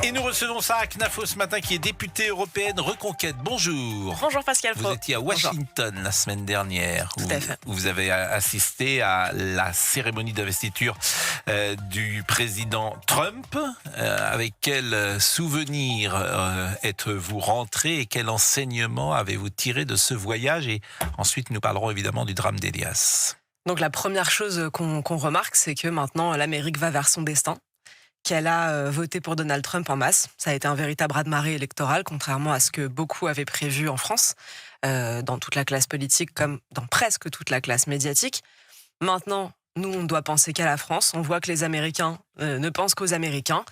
Et nous recevons Sarah Knafo ce matin, qui est députée européenne Reconquête. Bonjour. Bonjour Pascal Fro. Vous étiez à Washington la semaine dernière, Tout à fait. où vous avez assisté à la cérémonie d'investiture du président Trump. Avec quel souvenir êtes-vous rentré et quel enseignement avez-vous tiré de ce voyage? Et ensuite, nous parlerons évidemment du drame d'Elias. Donc la première chose qu'on remarque, c'est que maintenant l'Amérique va vers son destin, qu'elle a voté pour Donald Trump en masse. Ça a été un véritable raz-de-marée électoral, contrairement à ce que beaucoup avaient prévu en France, dans toute la classe politique comme dans presque toute la classe médiatique. Maintenant, nous, on doit penser qu'à la France. On voit que les Américains ne pensent qu'aux Américains.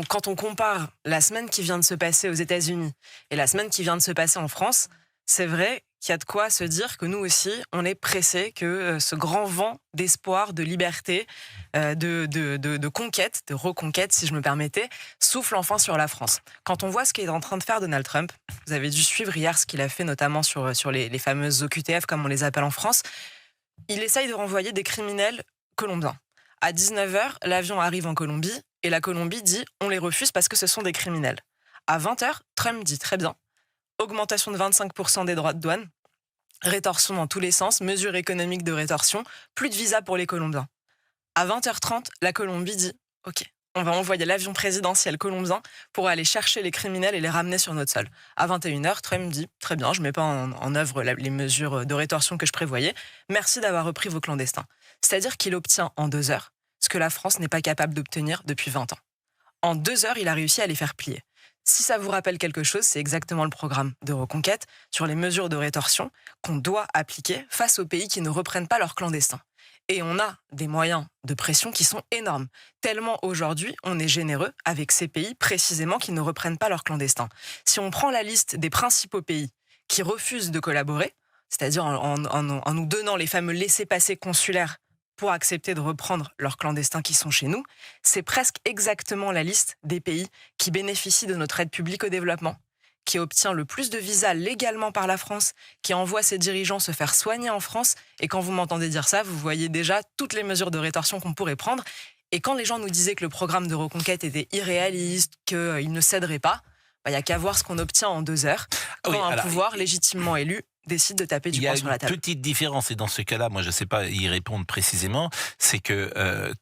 Quand on compare la semaine qui vient de se passer aux États-Unis et la semaine qui vient de se passer en France, c'est vrai qu'il y a de quoi se dire que nous aussi, on est pressés que ce grand vent d'espoir, de liberté, de conquête, de reconquête, si je me permettais, souffle enfin sur la France. Quand on voit ce qu'est en train de faire Donald Trump, vous avez dû suivre hier ce qu'il a fait, notamment sur les fameuses OQTF, comme on les appelle en France, il essaye de renvoyer des criminels colombiens. À 19h, l'avion arrive en Colombie, et la Colombie dit « on les refuse parce que ce sont des criminels ». À 20h, Trump dit « très bien ». Augmentation de 25% des droits de douane, rétorsion dans tous les sens, mesures économiques de rétorsion, plus de visa pour les Colombiens. À 20h30, la Colombie dit « ok, on va envoyer l'avion présidentiel colombien pour aller chercher les criminels et les ramener sur notre sol ». À 21h, Trump dit « très bien, je ne mets pas en œuvre les mesures de rétorsion que je prévoyais, merci d'avoir repris vos clandestins ». C'est-à-dire qu'il obtient en 2 heures ce que la France n'est pas capable d'obtenir depuis 20 ans. En 2 heures, il a réussi à les faire plier. Si ça vous rappelle quelque chose, c'est exactement le programme de Reconquête sur les mesures de rétorsion qu'on doit appliquer face aux pays qui ne reprennent pas leurs clandestins. Et on a des moyens de pression qui sont énormes. Tellement aujourd'hui, on est généreux avec ces pays précisément qui ne reprennent pas leurs clandestins. Si on prend la liste des principaux pays qui refusent de collaborer, c'est-à-dire en nous donnant les fameux laissez-passer consulaires pour accepter de reprendre leurs clandestins qui sont chez nous, c'est presque exactement la liste des pays qui bénéficient de notre aide publique au développement, qui obtient le plus de visas légalement par la France, qui envoie ses dirigeants se faire soigner en France. Et quand vous m'entendez dire ça, vous voyez déjà toutes les mesures de rétorsion qu'on pourrait prendre. Et quand les gens nous disaient que le programme de Reconquête était irréaliste, qu'il ne céderait pas, il n'y a qu'à voir ce qu'on obtient en 2 heures quand un pouvoir légitimement élu décide de taper du poing sur la table. Il y a une petite différence, et dans ce cas-là, moi je ne sais pas y répondre précisément, c'est que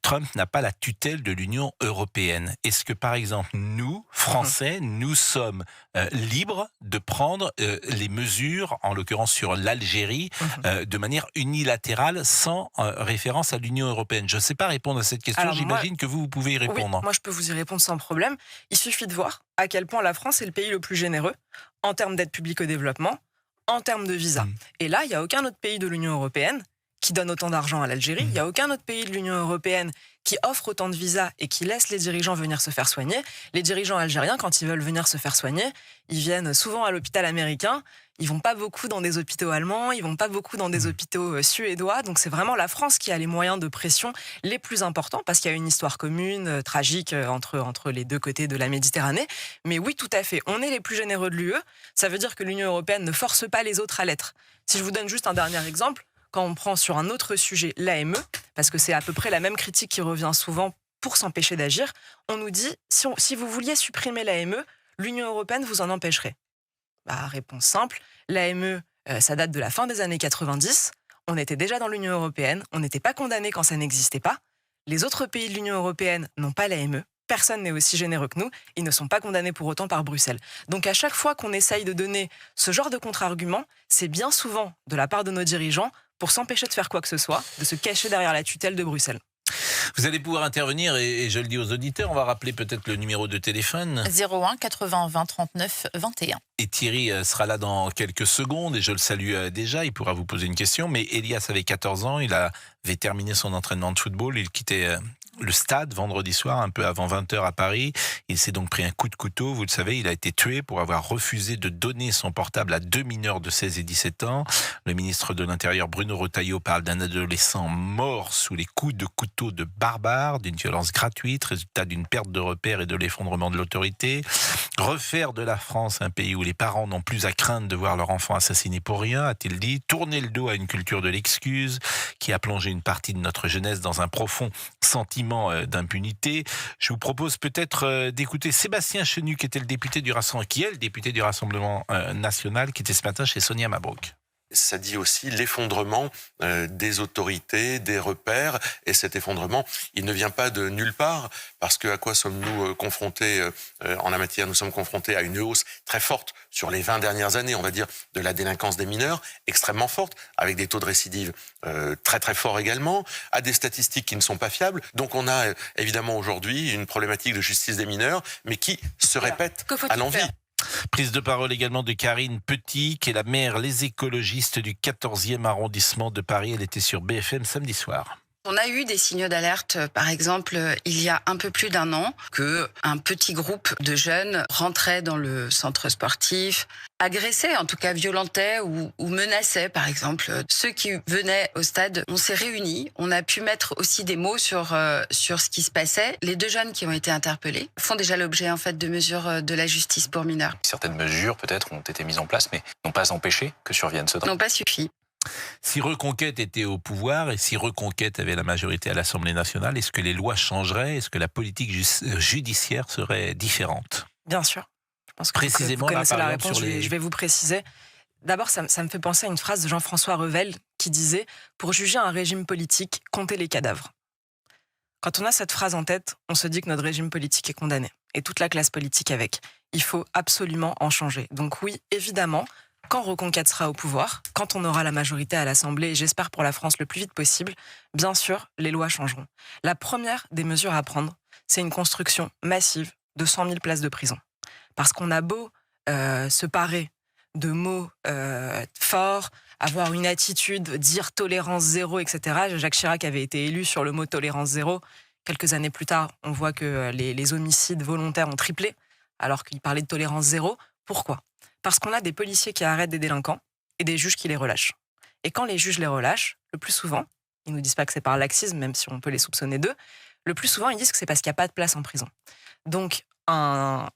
Trump n'a pas la tutelle de l'Union européenne. Est-ce que par exemple, nous, Français, nous sommes libres de prendre les mesures, en l'occurrence sur l'Algérie, de manière unilatérale, sans référence à l'Union européenne? Je ne sais pas répondre à cette question. Alors, j'imagine que vous pouvez y répondre. Oui, moi je peux vous y répondre sans problème. Il suffit de voir à quel point la France est le pays le plus généreux en termes d'aide publique au développement, en termes de visa. Et là, il n'y a aucun autre pays de l'Union européenne qui donne autant d'argent à l'Algérie. Il n'y a aucun autre pays de l'Union européenne qui offre autant de visas et qui laisse les dirigeants venir se faire soigner. Les dirigeants algériens, quand ils veulent venir se faire soigner, ils viennent souvent à l'hôpital américain. Ils vont pas beaucoup dans des hôpitaux allemands, ils vont pas beaucoup dans des hôpitaux suédois. Donc c'est vraiment la France qui a les moyens de pression les plus importants parce qu'il y a une histoire commune, tragique entre les deux côtés de la Méditerranée. Mais oui, tout à fait, on est les plus généreux de l'UE. Ça veut dire que l'Union européenne ne force pas les autres à l'être. Si je vous donne juste un dernier exemple, quand on prend sur un autre sujet l'AME, parce que c'est à peu près la même critique qui revient souvent pour s'empêcher d'agir, on nous dit, si vous vouliez supprimer l'AME, l'Union européenne vous en empêcherait. Réponse simple, l'AME, ça date de la fin des années 90, on était déjà dans l'Union européenne, on n'était pas condamnés quand ça n'existait pas, les autres pays de l'Union européenne n'ont pas l'AME, personne n'est aussi généreux que nous, ils ne sont pas condamnés pour autant par Bruxelles. Donc à chaque fois qu'on essaye de donner ce genre de contre-argument, c'est bien souvent de la part de nos dirigeants pour s'empêcher de faire quoi que ce soit, de se cacher derrière la tutelle de Bruxelles. Vous allez pouvoir intervenir et je le dis aux auditeurs, on va rappeler peut-être le numéro de téléphone. 01 80 20 39 21. Et Thierry sera là dans quelques secondes et je le salue déjà, il pourra vous poser une question. Mais Elias avait 14 ans, il avait terminé son entraînement de football, il quittait le stade vendredi soir, un peu avant 20h à Paris. Il s'est donc pris un coup de couteau, vous le savez, il a été tué pour avoir refusé de donner son portable à 2 mineurs de 16 et 17 ans. Le ministre de l'Intérieur Bruno Retailleau parle d'un adolescent mort sous les coups de couteau de barbares, d'une violence gratuite, résultat d'une perte de repères et de l'effondrement de l'autorité. Refaire de la France un pays où les parents n'ont plus à craindre de voir leur enfant assassiné pour rien, a-t-il dit. Tourner le dos à une culture de l'excuse qui a plongé une partie de notre jeunesse dans un profond sentiment sentiment d'impunité. Je vous propose peut-être d'écouter Sébastien Chenu, qui est le député du Rassemblement national, qui était ce matin chez Sonia Mabrouk. Ça dit aussi l'effondrement des autorités, des repères. Et cet effondrement, il ne vient pas de nulle part. Parce que à quoi sommes-nous confrontés en la matière? Nous sommes confrontés à une hausse très forte sur les 20 dernières années, on va dire, de la délinquance des mineurs, extrêmement forte, avec des taux de récidive très très forts également, à des statistiques qui ne sont pas fiables. Donc on a évidemment aujourd'hui une problématique de justice des mineurs, mais qui se répète à l'envi. Prise de parole également de Karine Petit, qui est la maire Les Écologistes du 14e arrondissement de Paris. Elle était sur BFM samedi soir. On a eu des signaux d'alerte, par exemple, il y a un peu plus d'un an, qu'un petit groupe de jeunes rentrait dans le centre sportif, agressait, en tout cas violentait ou menaçait, par exemple, ceux qui venaient au stade. On s'est réunis, on a pu mettre aussi des mots sur ce qui se passait. Les 2 jeunes qui ont été interpellés font déjà l'objet en fait de mesures de la justice pour mineurs. Certaines mesures peut-être ont été mises en place, mais n'ont pas empêché que survienne ce drame. N'ont pas suffi. Si Reconquête était au pouvoir et si Reconquête avait la majorité à l'Assemblée nationale, est-ce que les lois changeraient? Est-ce que la politique judiciaire serait différente? Bien sûr. Je pense que précisément, vous connaissez là, la par exemple, réponse, je vais vous préciser. D'abord, ça me fait penser à une phrase de Jean-François Revel qui disait « Pour juger un régime politique, comptez les cadavres ». Quand on a cette phrase en tête, on se dit que notre régime politique est condamné. Et toute la classe politique avec. Il faut absolument en changer. Donc oui, évidemment, quand Reconquête sera au pouvoir, quand on aura la majorité à l'Assemblée, et j'espère pour la France le plus vite possible, bien sûr, les lois changeront. La première des mesures à prendre, c'est une construction massive de 100 000 places de prison. Parce qu'on a beau se parer de mots forts, avoir une attitude, dire tolérance zéro, etc. Jacques Chirac avait été élu sur le mot tolérance zéro. Quelques années plus tard, on voit que les homicides volontaires ont triplé, alors qu'il parlait de tolérance zéro. Pourquoi ? Parce qu'on a des policiers qui arrêtent des délinquants et des juges qui les relâchent. Et quand les juges les relâchent, le plus souvent, ils ne nous disent pas que c'est par laxisme, même si on peut les soupçonner d'eux, le plus souvent, ils disent que c'est parce qu'il n'y a pas de place en prison. Donc, un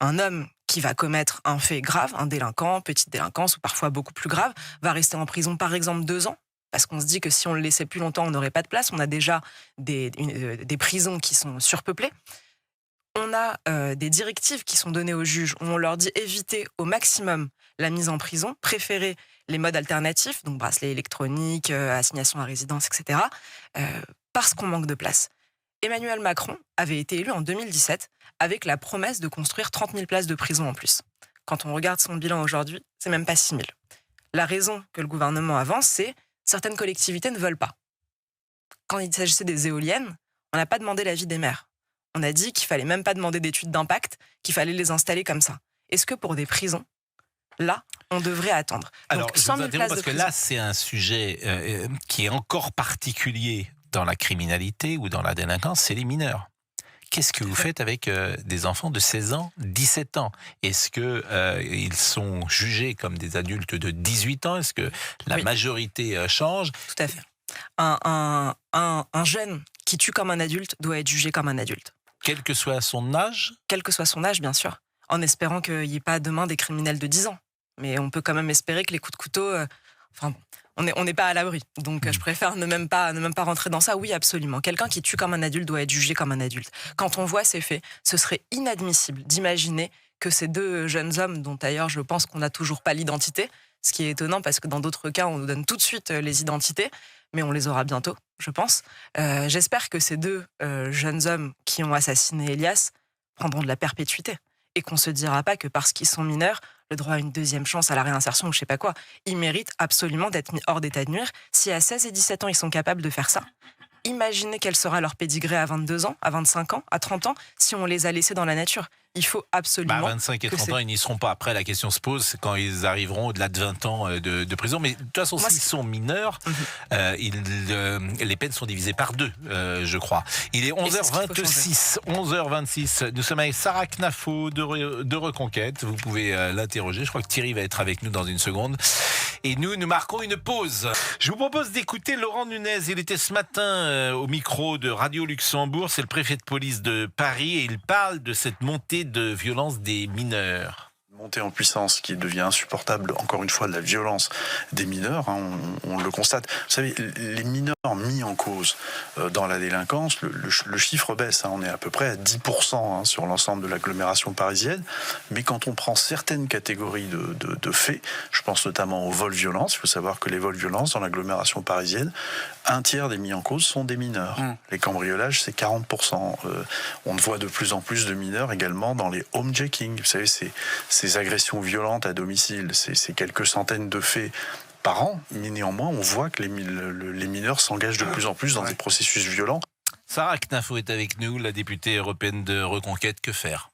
homme qui va commettre un fait grave, un délinquant, petite délinquance ou parfois beaucoup plus grave, va rester en prison par exemple 2 ans, parce qu'on se dit que si on le laissait plus longtemps, on n'aurait pas de place. On a déjà des prisons qui sont surpeuplées. On a des directives qui sont données aux juges où on leur dit éviter au maximum la mise en prison, préférer les modes alternatifs, donc bracelet électronique, assignation à résidence, etc., parce qu'on manque de place. Emmanuel Macron avait été élu en 2017 avec la promesse de construire 30 000 places de prison en plus. Quand on regarde son bilan aujourd'hui, c'est même pas 6 000. La raison que le gouvernement avance, c'est certaines collectivités ne veulent pas. Quand il s'agissait des éoliennes, on n'a pas demandé l'avis des maires. On a dit qu'il fallait même pas demander d'études d'impact, qu'il fallait les installer comme ça. Est-ce que pour des prisons, là, on devrait attendre? Alors, donc, je 100 vous 000 interromps places parce de que prison. là, c'est un sujet qui est encore particulier dans la criminalité ou dans la délinquance, c'est les mineurs. Qu'est-ce que vous faites avec des enfants de 16 ans, 17 ans? Est-ce qu'ils sont jugés comme des adultes de 18 ans? Est-ce que la majorité change? Tout à fait. Un jeune qui tue comme un adulte doit être jugé comme un adulte. Quel que soit son âge? Quel que soit son âge, bien sûr. En espérant qu'il n'y ait pas demain des criminels de 10 ans. Mais on peut quand même espérer que les coups de couteau... on n'est pas à l'abri. Donc je préfère ne même pas rentrer dans ça. Oui, absolument. Quelqu'un qui tue comme un adulte doit être jugé comme un adulte. Quand on voit ces faits, ce serait inadmissible d'imaginer que ces 2 jeunes hommes, dont d'ailleurs je pense qu'on n'a toujours pas l'identité, ce qui est étonnant parce que dans d'autres cas, on nous donne tout de suite les identités, mais on les aura bientôt, je pense. J'espère que ces 2 jeunes hommes qui ont assassiné Elias prendront de la perpétuité et qu'on ne se dira pas que parce qu'ils sont mineurs, le droit à une 2e chance, à la réinsertion ou je sais pas quoi, ils méritent absolument d'être mis hors d'état de nuire. Si à 16 et 17 ans, ils sont capables de faire ça, imaginez quel sera leur pédigré à 22 ans, à 25 ans, à 30 ans, si on les a laissés dans la nature. Il faut absolument... 25 et 30 ans, ils n'y seront pas. Après, la question se pose, c'est quand ils arriveront au-delà de 20 ans de prison. Mais de toute façon, s'ils sont mineurs, les peines sont divisées par 2, je crois. Il est 11h26. 11h26. Nous sommes avec Sarah Knafo de Reconquête. Vous pouvez l'interroger. Je crois que Thierry va être avec nous dans une seconde. Et nous marquons une pause. Je vous propose d'écouter Laurent Nunez. Il était ce matin au micro de Radio Luxembourg. C'est le préfet de police de Paris et il parle de cette montée de violence des mineurs. montée en puissance qui devient insupportable, encore une fois, de la violence des mineurs, on le constate. Vous savez, les mineurs mis en cause dans la délinquance, le chiffre baisse, on est à peu près à 10% sur l'ensemble de l'agglomération parisienne, mais quand on prend certaines catégories de faits, je pense notamment aux vols violences, il faut savoir que les vols violences dans l'agglomération parisienne, un tiers des mis en cause sont des mineurs. Les cambriolages, c'est 40%. On voit de plus en plus de mineurs également dans les homejacking. Vous savez, ces agressions violentes à domicile, c'est quelques centaines de faits par an, mais néanmoins, on voit que les mineurs s'engagent de plus en plus dans des processus violents. Sarah Knafo est avec nous, la députée européenne de Reconquête. Que faire ?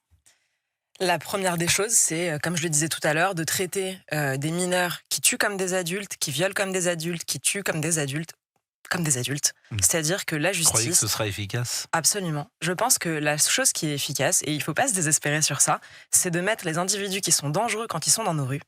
La première des choses, c'est, comme je le disais tout à l'heure, de traiter des mineurs qui tuent comme des adultes, qui violent comme des adultes, qui tuent comme des adultes. C'est-à-dire que la justice... Vous croyez que ce sera efficace ? Absolument. Je pense que la chose qui est efficace, et il ne faut pas se désespérer sur ça, c'est de mettre les individus qui sont dangereux quand ils sont dans nos rues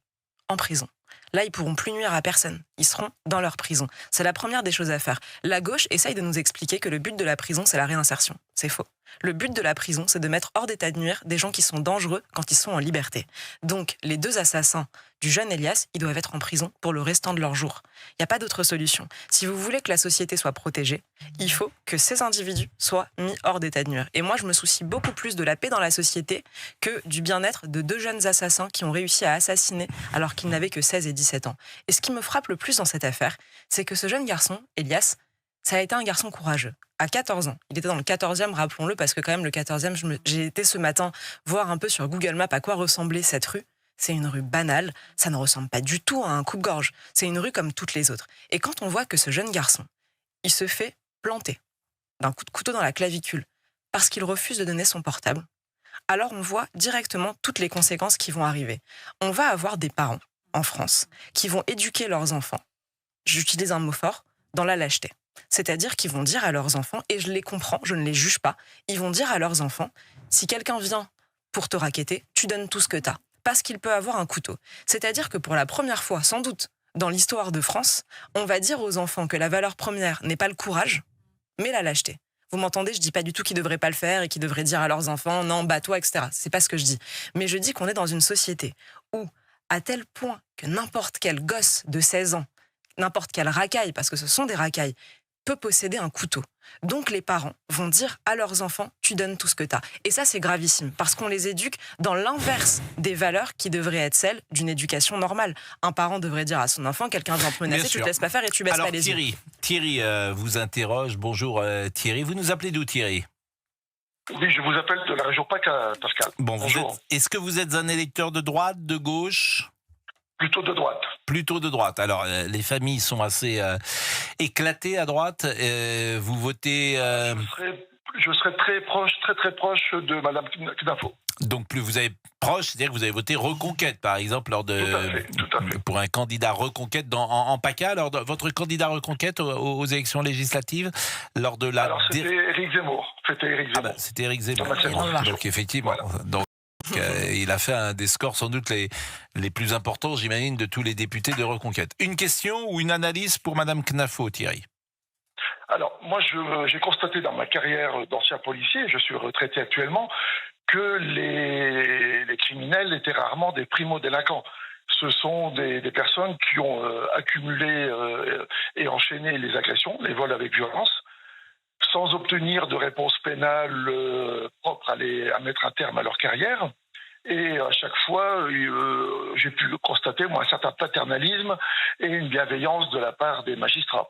en prison. Là, ils pourront plus nuire à personne. Ils seront dans leur prison. C'est la première des choses à faire. La gauche essaye de nous expliquer que le but de la prison, c'est la réinsertion. C'est faux. Le but de la prison, c'est de mettre hors d'état de nuire des gens qui sont dangereux quand ils sont en liberté. Donc, les 2 assassins du jeune Elias, ils doivent être en prison pour le restant de leur jour. Il n'y a pas d'autre solution. Si vous voulez que la société soit protégée, il faut que ces individus soient mis hors d'état de nuire. Et moi, je me soucie beaucoup plus de la paix dans la société que du bien-être de 2 jeunes assassins qui ont réussi à assassiner alors qu'ils n'avaient que 16 et 17 ans. Et ce qui me frappe le plus dans cette affaire, c'est que ce jeune garçon, Elias, ça a été un garçon courageux. À 14 ans, il était dans le 14e, rappelons-le, parce que quand même le 14e, j'ai été ce matin voir un peu sur Google Maps à quoi ressemblait cette rue. C'est une rue banale, ça ne ressemble pas du tout à un coupe-gorge. C'est une rue comme toutes les autres. Et quand on voit que ce jeune garçon, il se fait planter d'un coup de couteau dans la clavicule parce qu'il refuse de donner son portable, alors on voit directement toutes les conséquences qui vont arriver. On va avoir des parents en France qui vont éduquer leurs enfants, j'utilise un mot fort, dans la lâcheté. C'est-à-dire qu'ils vont dire à leurs enfants, et je les comprends, je ne les juge pas, ils vont dire à leurs enfants, si quelqu'un vient pour te racketter, tu donnes tout ce que t'as, parce qu'il peut avoir un couteau. C'est-à-dire que pour la première fois, sans doute, dans l'histoire de France, on va dire aux enfants que la valeur première n'est pas le courage, mais la lâcheté. Vous m'entendez, je dis pas du tout qu'ils devraient pas le faire et qu'ils devraient dire à leurs enfants, non, bats-toi, etc. C'est pas ce que je dis. Mais je dis qu'on est dans une société où, à tel point que n'importe quel gosse de 16 ans, n'importe quelle racaille, parce que ce sont des racailles, peut posséder un couteau. Donc les parents vont dire à leurs enfants, tu donnes tout ce que t'as. Et ça, c'est gravissime, parce qu'on les éduque dans l'inverse des valeurs qui devraient être celles d'une éducation normale. Un parent devrait dire à son enfant, quelqu'un vient te menacer, tu te laisses pas faire et tu baisses pas les yeux. Thierry vous interroge. Bonjour Thierry, vous nous appelez d'où Thierry ? Oui, je vous appelle de la région PACA, Pascal. Bon, bonjour. Est-ce que vous êtes un électeur de droite, de gauche ? Plutôt de droite. Plutôt de droite. Alors, les familles sont assez éclatées à droite. Vous votez... Je serais très proche de Madame Knafo. Donc, plus vous avez proche, c'est-à-dire que vous avez voté Reconquête, par exemple, lors de... Tout à fait. Pour un candidat Reconquête en PACA. Alors, votre candidat Reconquête aux élections législatives, lors de la... Alors, c'était Éric Zemmour. Ah bah, c'était Éric Zemmour. Donc, effectivement... Voilà. Donc, il a fait des scores sans doute les plus importants, j'imagine, de tous les députés de Reconquête. Une question ou une analyse pour Madame Knafo, Thierry ? Alors, moi, j'ai constaté dans ma carrière d'ancien policier, je suis retraité actuellement, que les criminels étaient rarement des primo-délinquants. Ce sont des personnes qui ont accumulé et enchaîné les agressions, les vols avec violence, sans obtenir de réponse pénale propre à mettre un terme à leur carrière. Et à chaque fois, j'ai pu constater un certain paternalisme et une bienveillance de la part des magistrats.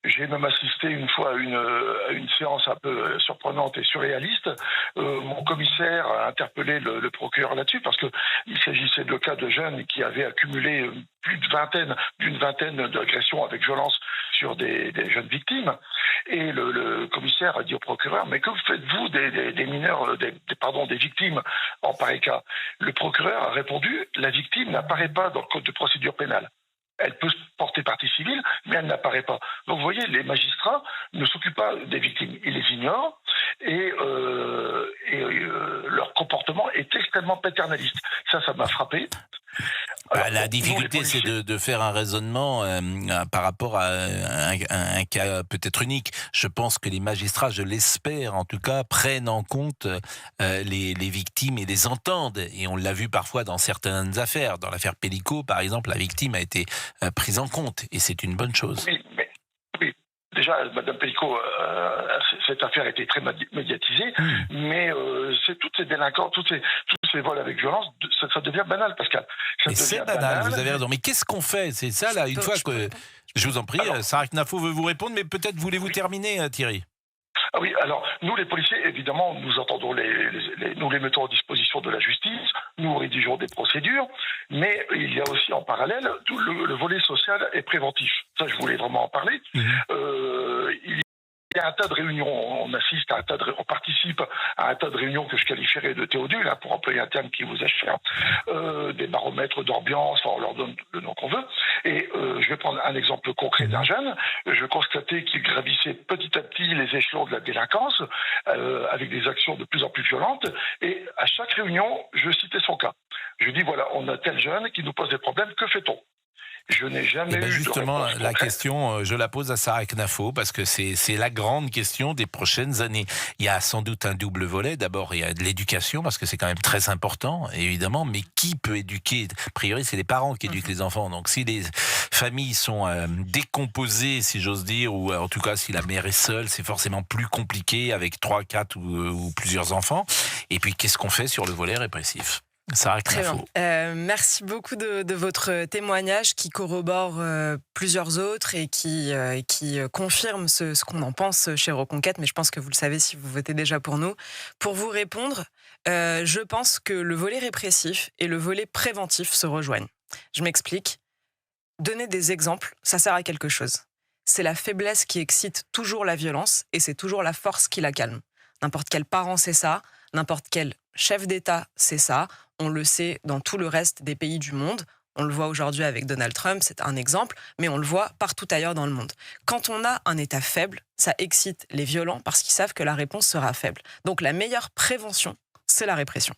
J'ai même assisté une fois à une séance un peu surprenante et surréaliste. Mon commissaire a interpellé le procureur là-dessus parce qu'il s'agissait de cas de jeunes qui avaient accumulé d'une vingtaine d'agressions avec violence sur des jeunes victimes. Et le commissaire a dit au procureur, mais que faites-vous des mineurs, des victimes en pareil cas ? Le procureur a répondu, la victime n'apparaît pas dans le code de procédure pénale. Elle peut porter partie civile, mais elle n'apparaît pas. Donc vous voyez, les magistrats ne s'occupent pas des victimes. Ils les ignorent et leur comportement est extrêmement paternaliste. Ça m'a frappé. Alors, La nous, les difficulté, c'est policiers- de faire un raisonnement par rapport à un cas peut-être unique. Je pense que les magistrats, je l'espère en tout cas, prennent en compte les victimes et les entendent. Et on l'a vu parfois dans certaines affaires. Dans l'affaire Pellico, par exemple, la victime a été prise en compte. Et c'est une bonne chose. Oui. Déjà, Madame Pellico, cette affaire a été très médiatisée, mais c'est toutes ces délinquants, tous ces vols avec violence, ça devient banal, Pascal. Ça Mais c'est devient banal, vous avez raison. Mais qu'est-ce qu'on fait? C'est ça, là, une fois que... Je vous en prie, Alors- Sarah Knafo veut vous répondre, mais peut-être voulez-vous terminer, Thierry? Ah oui, alors nous les policiers, évidemment, nous entendons nous les mettons en disposition de la justice, nous rédigeons des procédures, mais il y a aussi en parallèle tout le volet social et préventif. Ça, je voulais vraiment en parler. Il y a un tas de réunions, on participe à un tas de réunions que je qualifierais de théodules, pour employer un terme qui vous est cher, des baromètres d'ambiance, on leur donne le nom qu'on veut. Et je vais prendre un exemple concret d'un jeune. Je constatais qu'il gravissait petit à petit les échelons de la délinquance, avec des actions de plus en plus violentes. Et à chaque réunion, je citais son cas. Je dis, voilà, on a tel jeune qui nous pose des problèmes, que fait-on? Je n'ai jamais eu justement, de réponse la concrète. question, je la pose à Sarah Knafo parce que c'est la grande question des prochaines années. Il y a sans doute un double volet. D'abord, il y a de l'éducation parce que c'est quand même très important, évidemment. Mais qui peut éduquer? A priori, c'est les parents qui éduquent les enfants. Donc, si les familles sont décomposées, si j'ose dire, ou en tout cas si la mère est seule, c'est forcément plus compliqué avec 3, 4 ou plusieurs enfants. Et puis, qu'est-ce qu'on fait sur le volet répressif? Sarah Très Knafo. bien. Merci beaucoup de votre témoignage qui corrobore plusieurs autres et qui confirme ce qu'on en pense chez Reconquête, mais je pense que vous le savez si vous votez déjà pour nous. Pour vous répondre, je pense que le volet répressif et le volet préventif se rejoignent. Je m'explique. Donner des exemples, ça sert à quelque chose. C'est la faiblesse qui excite toujours la violence et c'est toujours la force qui la calme. N'importe quel parent sait ça, n'importe quel chef d'État sait ça. On le sait dans tout le reste des pays du monde. On le voit aujourd'hui avec Donald Trump, c'est un exemple, mais on le voit partout ailleurs dans le monde. Quand on a un État faible, ça excite les violents parce qu'ils savent que la réponse sera faible. Donc la meilleure prévention, c'est la répression.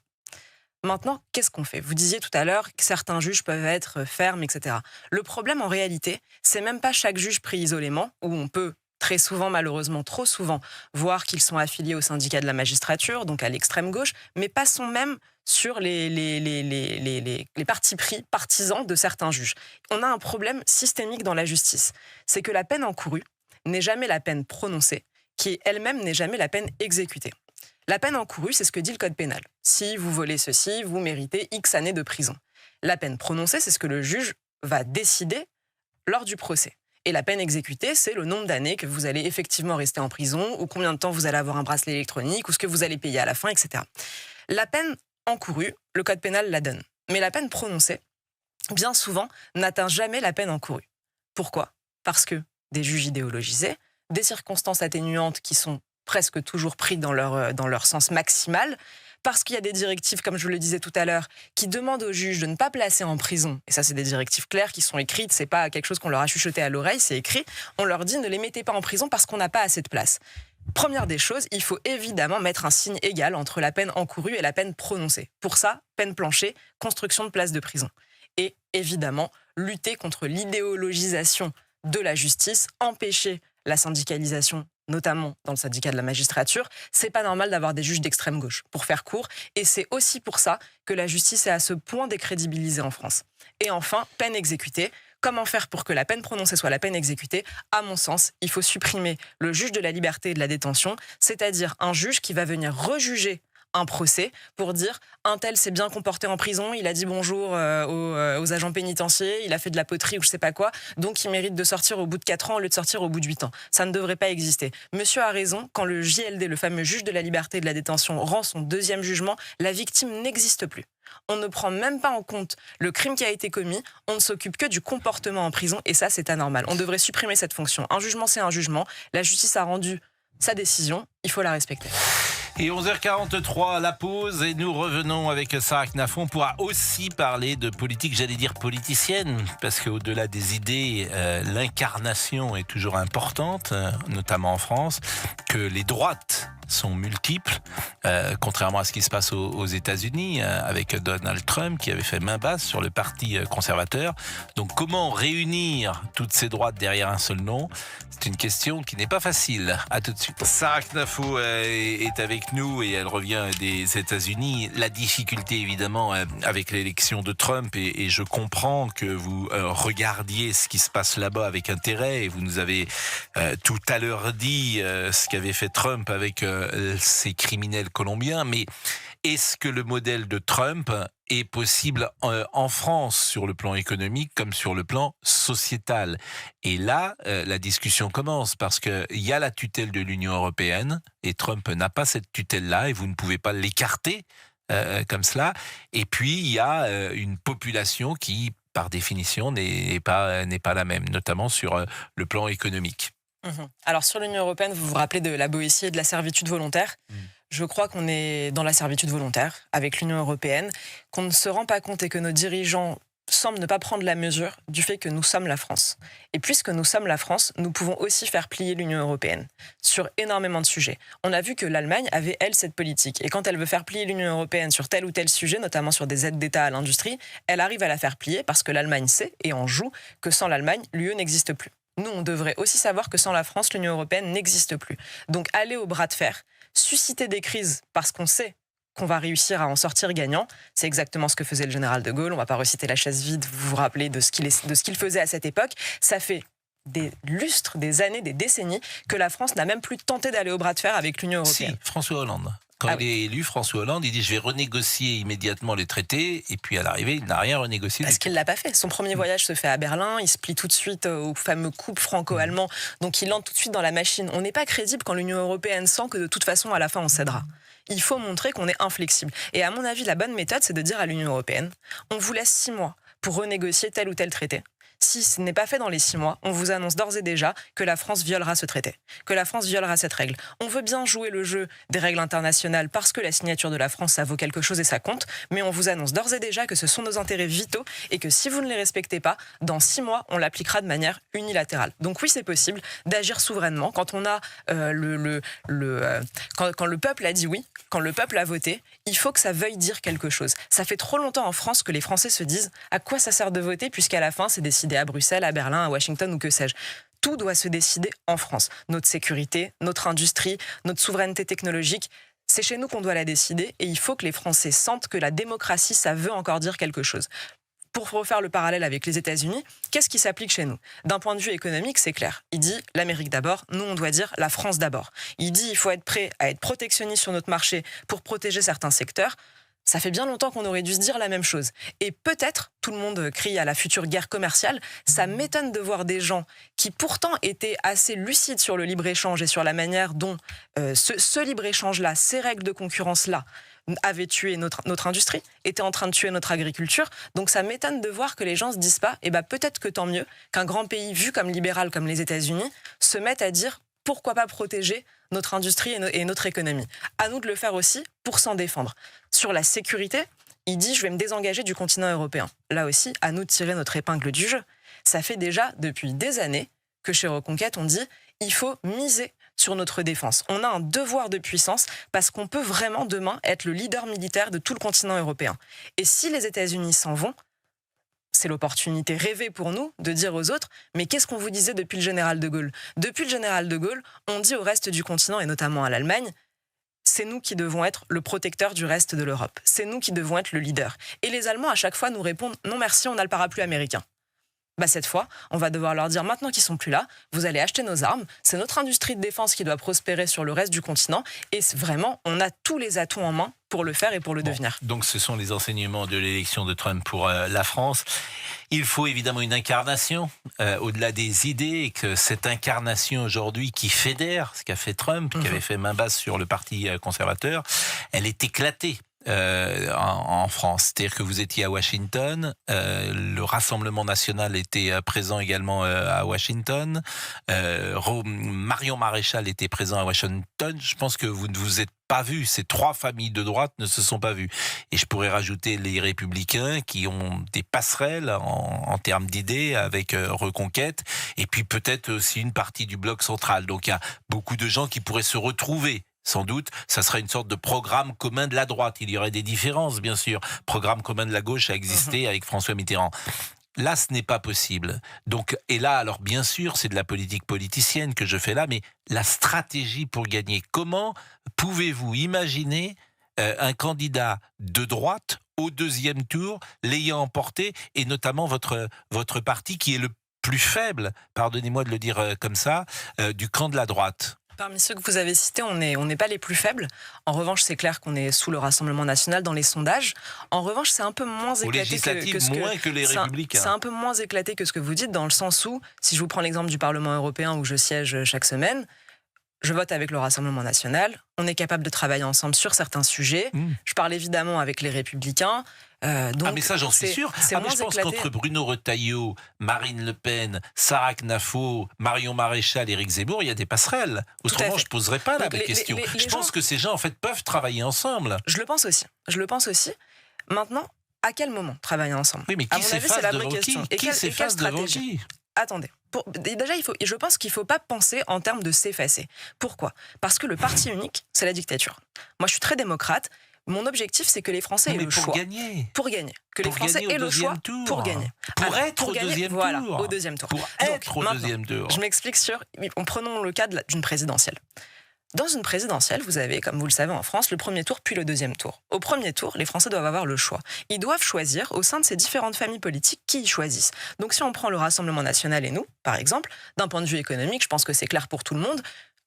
Maintenant, qu'est-ce qu'on fait? Vous disiez tout à l'heure que certains juges peuvent être fermes, etc. Le problème, en réalité, c'est même pas chaque juge pris isolément, où on peut très souvent, malheureusement trop souvent, voir qu'ils sont affiliés au syndicat de la magistrature, donc à l'extrême gauche, mais passons même sur les partis pris partisans de certains juges. On a un problème systémique dans la justice. C'est que la peine encourue n'est jamais la peine prononcée, qui elle-même n'est jamais la peine exécutée. La peine encourue, c'est ce que dit le code pénal. Si vous volez ceci, vous méritez X années de prison. La peine prononcée, c'est ce que le juge va décider lors du procès. Et la peine exécutée, c'est le nombre d'années que vous allez effectivement rester en prison, ou combien de temps vous allez avoir un bracelet électronique, ou ce que vous allez payer à la fin, etc. La peine encourue, le code pénal la donne. Mais la peine prononcée, bien souvent, n'atteint jamais la peine encourue. Pourquoi? Parce que des juges idéologisés, des circonstances atténuantes qui sont presque toujours prises dans leur sens maximal, parce qu'il y a des directives, comme je le disais tout à l'heure, qui demandent aux juges de ne pas placer en prison. Et ça, c'est des directives claires qui sont écrites. C'est pas quelque chose qu'on leur a chuchoté à l'oreille, c'est écrit. On leur dit ne les mettez pas en prison parce qu'on n'a pas assez de place. Première des choses, il faut évidemment mettre un signe égal entre la peine encourue et la peine prononcée. Pour ça, peine plancher, construction de places de prison. Et évidemment, lutter contre l'idéologisation de la justice, empêcher la syndicalisation, notamment dans le syndicat de la magistrature. C'est pas normal d'avoir des juges d'extrême gauche, pour faire court. Et c'est aussi pour ça que la justice est à ce point décrédibilisée en France. Et enfin, peine exécutée. Comment faire pour que la peine prononcée soit la peine exécutée? À mon sens, il faut supprimer le juge de la liberté et de la détention, c'est-à-dire un juge qui va venir rejuger un procès pour dire un tel s'est bien comporté en prison, il a dit bonjour aux agents pénitentiaires, il a fait de la poterie ou je sais pas quoi, donc il mérite de sortir au bout de 4 ans au lieu de sortir au bout de 8 ans. Ça ne devrait pas exister. Monsieur a raison, quand le JLD, le fameux juge de la liberté et de la détention, rend son deuxième jugement, la victime n'existe plus. On ne prend même pas en compte le crime qui a été commis, on ne s'occupe que du comportement en prison et ça c'est anormal. On devrait supprimer cette fonction. Un jugement c'est un jugement, la justice a rendu sa décision, il faut la respecter. Et 11h43, la pause, et nous revenons avec Sarah Knafon. On pourra aussi parler de politique, j'allais dire politicienne, parce qu'au-delà des idées, l'incarnation est toujours importante, notamment en France, que les droites sont multiples, contrairement à ce qui se passe aux États-Unis avec Donald Trump qui avait fait main basse sur le parti conservateur. Donc comment réunir toutes ces droites derrière un seul nom? C'est une question qui n'est pas facile. À tout de suite. Sarah Knafo est avec nous et elle revient des États-Unis. La difficulté évidemment avec l'élection de Trump, et je comprends que vous regardiez ce qui se passe là-bas avec intérêt, et vous nous avez tout à l'heure dit ce qu'avait fait Trump avec ces criminels colombiens, mais est-ce que le modèle de Trump est possible en France sur le plan économique comme sur le plan sociétal? Et là, la discussion commence parce qu'il y a la tutelle de l'Union européenne et Trump n'a pas cette tutelle-là et vous ne pouvez pas l'écarter comme cela. Et puis, il y a une population qui, par définition, n'est pas la même, notamment sur le plan économique. Alors sur l'Union européenne, vous vous rappelez de la Boétie et de la servitude volontaire. Je crois qu'on est dans la servitude volontaire avec l'Union européenne, qu'on ne se rend pas compte et que nos dirigeants semblent ne pas prendre la mesure du fait que nous sommes la France. Et puisque nous sommes la France, nous pouvons aussi faire plier l'Union européenne sur énormément de sujets. On a vu que l'Allemagne avait, elle, cette politique. Et quand elle veut faire plier l'Union européenne sur tel ou tel sujet, notamment sur des aides d'État à l'industrie, elle arrive à la faire plier parce que l'Allemagne sait et en joue que sans l'Allemagne, l'UE n'existe plus. Nous, on devrait aussi savoir que sans la France, l'Union européenne n'existe plus. Donc aller au bras de fer, susciter des crises parce qu'on sait qu'on va réussir à en sortir gagnant, c'est exactement ce que faisait le général de Gaulle. On ne va pas reciter la chaise vide, vous vous rappelez de ce qu'il faisait à cette époque. Ça fait des lustres, des années, des décennies que la France n'a même plus tenté d'aller au bras de fer avec l'Union européenne. Si, François Hollande. Quand il est élu, François Hollande, il dit « je vais renégocier immédiatement les traités » et puis à l'arrivée, il n'a rien renégocié. Parce qu'il ne l'a pas fait. Son premier voyage se fait à Berlin, il se plie tout de suite au fameux couple franco-allemand, donc il entre tout de suite dans la machine. On n'est pas crédible quand l'Union européenne sent que de toute façon, à la fin, on cédera. Il faut montrer qu'on est inflexible. Et à mon avis, la bonne méthode, c'est de dire à l'Union européenne « on vous laisse 6 mois pour renégocier tel ou tel traité ». Si ce n'est pas fait dans les 6 mois, on vous annonce d'ores et déjà que la France violera ce traité, que la France violera cette règle. On veut bien jouer le jeu des règles internationales parce que la signature de la France, ça vaut quelque chose et ça compte, mais on vous annonce d'ores et déjà que ce sont nos intérêts vitaux et que si vous ne les respectez pas, dans 6 mois, on l'appliquera de manière unilatérale. Donc oui, c'est possible d'agir souverainement quand on a quand le peuple a dit oui, quand le peuple a voté, il faut que ça veuille dire quelque chose. Ça fait trop longtemps en France que les Français se disent à quoi ça sert de voter puisqu'à la fin, c'est décidé à Bruxelles, à Berlin, à Washington ou que sais-je. Tout doit se décider en France. Notre sécurité, notre industrie, notre souveraineté technologique, c'est chez nous qu'on doit la décider et il faut que les Français sentent que la démocratie, ça veut encore dire quelque chose. Pour refaire le parallèle avec les États-Unis, qu'est-ce qui s'applique chez nous? D'un point de vue économique, c'est clair. Il dit l'Amérique d'abord, nous on doit dire la France d'abord. Il dit il faut être prêt à être protectionniste sur notre marché pour protéger certains secteurs. Ça fait bien longtemps qu'on aurait dû se dire la même chose. Et peut-être, tout le monde crie à la future guerre commerciale, ça m'étonne de voir des gens qui pourtant étaient assez lucides sur le libre-échange et sur la manière dont ce libre-échange-là, ces règles de concurrence-là, avaient tué notre industrie, étaient en train de tuer notre agriculture. Donc ça m'étonne de voir que les gens se disent pas, peut-être que tant mieux qu'un grand pays vu comme libéral comme les États-Unis se mette à dire pourquoi pas protéger notre industrie et notre économie. À nous de le faire aussi pour s'en défendre. Sur la sécurité, il dit « je vais me désengager du continent européen ». Là aussi, à nous de tirer notre épingle du jeu. Ça fait déjà depuis des années que chez Reconquête, on dit « il faut miser sur notre défense ». On a un devoir de puissance parce qu'on peut vraiment demain être le leader militaire de tout le continent européen. Et si les États-Unis s'en vont, c'est l'opportunité rêvée pour nous de dire aux autres « mais qu'est-ce qu'on vous disait depuis le général de Gaulle ?» Depuis le général de Gaulle, on dit au reste du continent, et notamment à l'Allemagne, c'est nous qui devons être le protecteur du reste de l'Europe. C'est nous qui devons être le leader. Et les Allemands, à chaque fois, nous répondent « non merci, on a le parapluie américain ». Cette fois, on va devoir leur dire maintenant qu'ils sont plus là, vous allez acheter nos armes, c'est notre industrie de défense qui doit prospérer sur le reste du continent et vraiment, on a tous les atouts en main pour le faire et pour le devenir. Donc ce sont les enseignements de l'élection de Trump pour la France. Il faut évidemment une incarnation au-delà des idées et que cette incarnation aujourd'hui qui fédère, ce qu'a fait Trump, qui avait fait main basse sur le parti conservateur, elle est éclatée. en France. C'est-à-dire que vous étiez à Washington, le Rassemblement national était présent également à Washington, Marion Maréchal était présent à Washington. Je pense que vous ne vous êtes pas vus. Ces 3 familles de droite ne se sont pas vues. Et je pourrais rajouter les Républicains qui ont des passerelles en termes d'idées avec Reconquête, et puis peut-être aussi une partie du bloc central. Donc il y a beaucoup de gens qui pourraient se retrouver. Sans doute, ça serait une sorte de programme commun de la droite. Il y aurait des différences, bien sûr. Programme commun de la gauche a existé avec François Mitterrand. Là, ce n'est pas possible. Donc, et là, alors bien sûr, c'est de la politique politicienne que je fais là, mais la stratégie pour gagner. Comment pouvez-vous imaginer un candidat de droite au 2e tour, l'ayant emporté, et notamment votre parti qui est le plus faible, pardonnez-moi de le dire comme ça, du camp de la droite? Parmi ceux que vous avez cités, on n'est pas les plus faibles. En revanche, c'est clair qu'on est sous le Rassemblement national dans les sondages. En revanche, c'est un peu moins éclaté que les Républicains. C'est un peu moins éclaté que ce que vous dites, dans le sens où, si je vous prends l'exemple du Parlement européen où je siège chaque semaine, je vote avec le Rassemblement national. On est capable de travailler ensemble sur certains sujets. Je parle évidemment avec les Républicains. Donc mais ça, j'en suis sûr. C'est moins je pense éclaté. qu'entre Bruno Retailleau, Marine Le Pen, Sarah Knafo, Marion Maréchal, Éric Zemmour, il y a des passerelles. Autrement, je ne poserais pas la question. Je pense que ces gens, en fait, peuvent travailler ensemble. Je le pense aussi. Maintenant, à quel moment travailler ensemble? Oui, mais qui s'efface devant qui? Qui s'efface devant qui? Attendez. Déjà, je pense qu'il ne faut pas penser en termes de s'effacer. Pourquoi? Parce que le parti unique, c'est la dictature. Moi, je suis très démocrate. Mon objectif, c'est que les Français aient le choix. Pour gagner. Que les Français aient le choix pour gagner. Pour être au deuxième tour. Voilà, au deuxième tour. Pour être au deuxième tour. Je m'explique prenons le cas d'une présidentielle. Dans une présidentielle, vous avez, comme vous le savez en France, le premier tour puis le deuxième tour. Au premier tour, les Français doivent avoir le choix. Ils doivent choisir au sein de ces différentes familles politiques qui y choisissent. Donc si on prend le Rassemblement national et nous, par exemple, d'un point de vue économique, je pense que c'est clair pour tout le monde,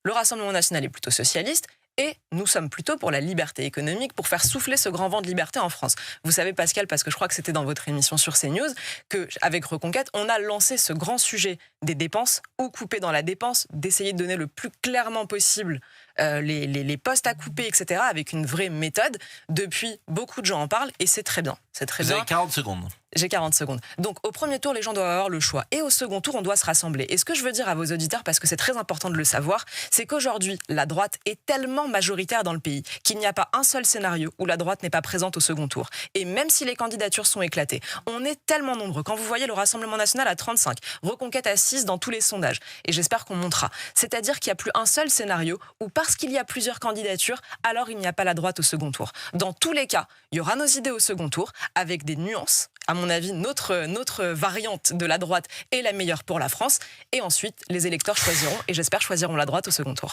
le Rassemblement national est plutôt socialiste, et nous sommes plutôt pour la liberté économique, pour faire souffler ce grand vent de liberté en France. Vous savez, Pascal, parce que je crois que c'était dans votre émission sur CNews, qu'avec Reconquête, on a lancé ce grand sujet des dépenses, ou couper dans la dépense, d'essayer de donner le plus clairement possible les postes à couper, etc., avec une vraie méthode. Depuis, beaucoup de gens en parlent, et c'est très bien. Vous avez 40 secondes. J'ai 40 secondes. Donc, au premier tour, les gens doivent avoir le choix. Et au second tour, on doit se rassembler. Et ce que je veux dire à vos auditeurs, parce que c'est très important de le savoir, c'est qu'aujourd'hui, la droite est tellement majoritaire dans le pays qu'il n'y a pas un seul scénario où la droite n'est pas présente au second tour. Et même si les candidatures sont éclatées, on est tellement nombreux. Quand vous voyez le Rassemblement national à 35, Reconquête à 6 dans tous les sondages, et j'espère qu'on montera. C'est-à-dire qu'il n'y a plus un seul scénario où, parce qu'il y a plusieurs candidatures, alors il n'y a pas la droite au second tour. Dans tous les cas, il y aura nos idées au second tour, avec des nuances. À mon avis, notre variante de la droite est la meilleure pour la France. Et ensuite, les électeurs choisiront, et j'espère choisiront la droite au second tour.